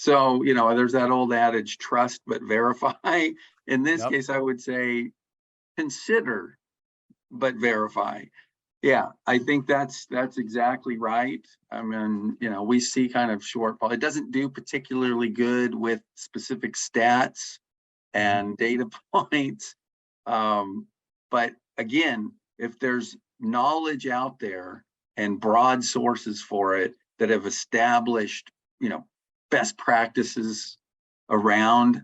So, there's that old adage, trust but verify. In this Yep. case, I would say consider but verify. Yeah, I think that's exactly right. I mean, we see kind of shortfall. It doesn't do particularly good with specific stats and data points. But again, if there's knowledge out there and broad sources for it that have established, best practices around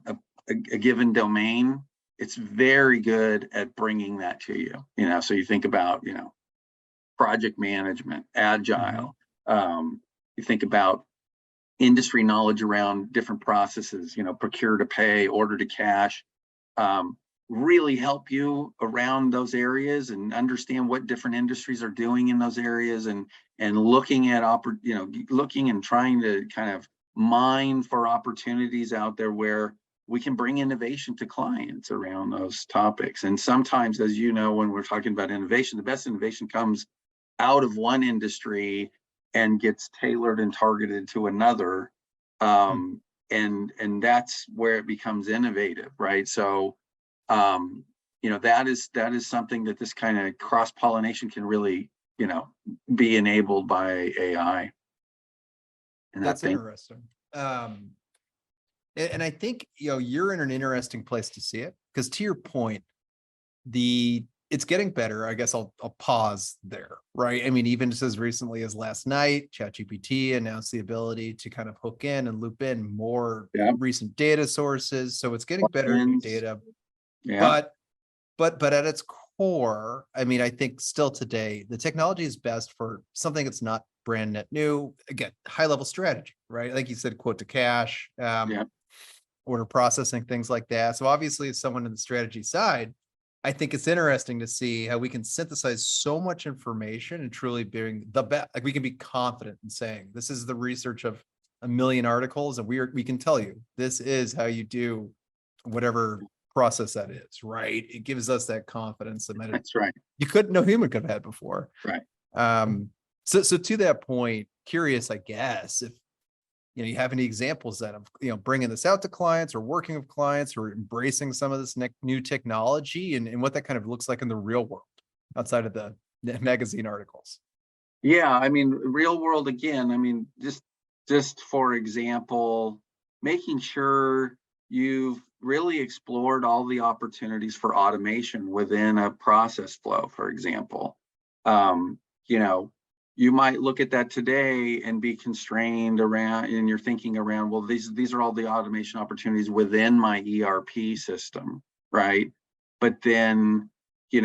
a given domain, it's very good at bringing that to you. So you think about, project management, agile. You think about industry knowledge around different processes, procure to pay, order to cash, really help you around those areas and understand what different industries are doing in those areas, and looking at looking and trying to kind of mine for opportunities out there where we can bring innovation to clients around those topics. And sometimes, as you know, when we're talking about innovation, the best innovation comes out of one industry and gets tailored and targeted to another. And that's where it becomes innovative, right? So, that is something that this kind of cross-pollination can really, be enabled by AI. And That's interesting. And I think, you're in an interesting place to see it, because to your point, it's getting better. I guess I'll pause there, right? I mean, even just as recently as last night, ChatGPT announced the ability to kind of hook in and loop in more recent data sources. So it's getting better new data. Yeah. But at its core, I mean, I think still today, the technology is best for something that's not brand net new. Again, high level strategy, right? Like you said, quote to cash, order processing, things like that. So obviously, as someone in the strategy side, I think it's interesting to see how we can synthesize so much information and truly being the best. Like, we can be confident in saying this is the research of a million articles, and we can tell you this is how you do whatever process that is, right? It gives us that confidence, and That's right. no human could have had before. Right. So to that point, curious, I guess, if you have any examples then of bringing this out to clients, or working with clients, or embracing some of this new technology, and what that kind of looks like in the real world outside of the magazine articles. Yeah, I mean, real world again. I mean, just for example, making sure you've really explored all the opportunities for automation within a process flow, for example. You might look at that today and be constrained around, and you're thinking around, well, these are all the automation opportunities within my ERP system, right? But then, you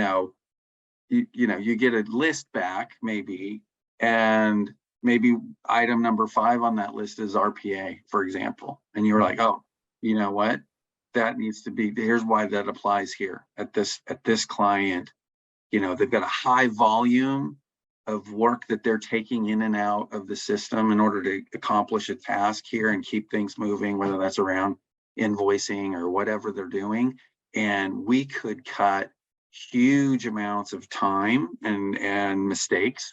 get a list back maybe, and maybe item number 5 on that list is RPA, for example. And you're like, oh, you know what? That needs to be, here's why that applies here at this client. They've got a high volume of work that they're taking in and out of the system in order to accomplish a task here and keep things moving, whether that's around invoicing or whatever they're doing. And we could cut huge amounts of time and mistakes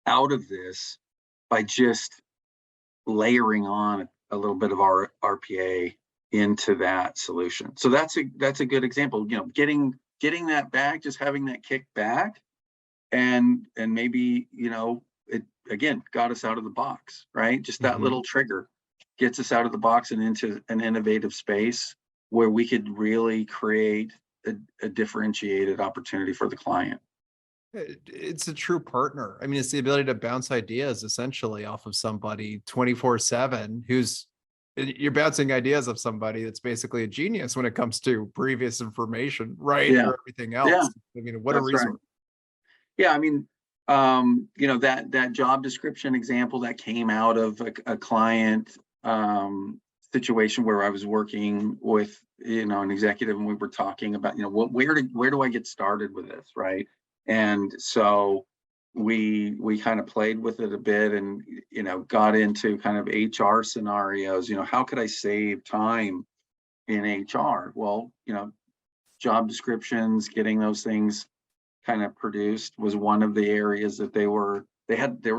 out of this by just layering on a little bit of our RPA into that solution. So that's a good example. Getting that back, just having that kick back, and maybe it again got us out of the box, right? Just that little trigger gets us out of the box and into an innovative space where we could really create a differentiated opportunity for the client. It's a true partner. I mean, it's the ability to bounce ideas essentially off of somebody 24/7 you're bouncing ideas of somebody that's basically a genius when it comes to previous information, right? Yeah. Or everything else. Yeah. I mean, what a resource. Right. Yeah, I mean, that job description example that came out of a client situation where I was working with an executive, and we were talking about where do I get started with this, right? And so we kind of played with it a bit, and got into kind of HR scenarios. How could I save time in HR? Well, job descriptions, getting those things kind of produced was one of the areas that they were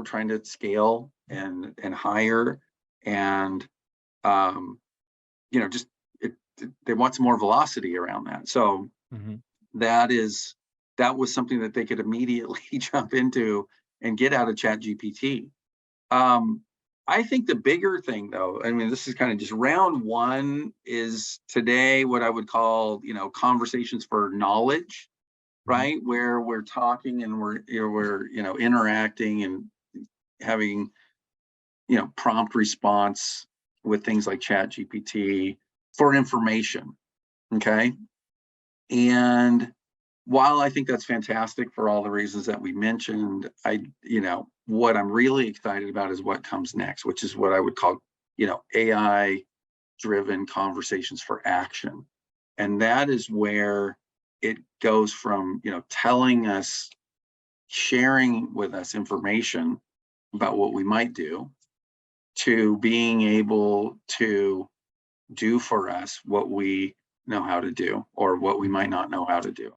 trying to scale and hire. And just they want some more velocity around that. So that was something that they could immediately jump into and get out of ChatGPT. I think the bigger thing, though, I mean, this is kind of just round one is today what I would call, conversations for knowledge, right? Where we're talking and we're interacting and having, prompt response with things like ChatGPT for information. Okay. And while I think that's fantastic for all the reasons that we mentioned, what I'm really excited about is what comes next, which is what I would call, AI driven conversations for action. And that is where it goes from, telling us, sharing with us information about what we might do, to being able to do for us what we know how to do or what we might not know how to do.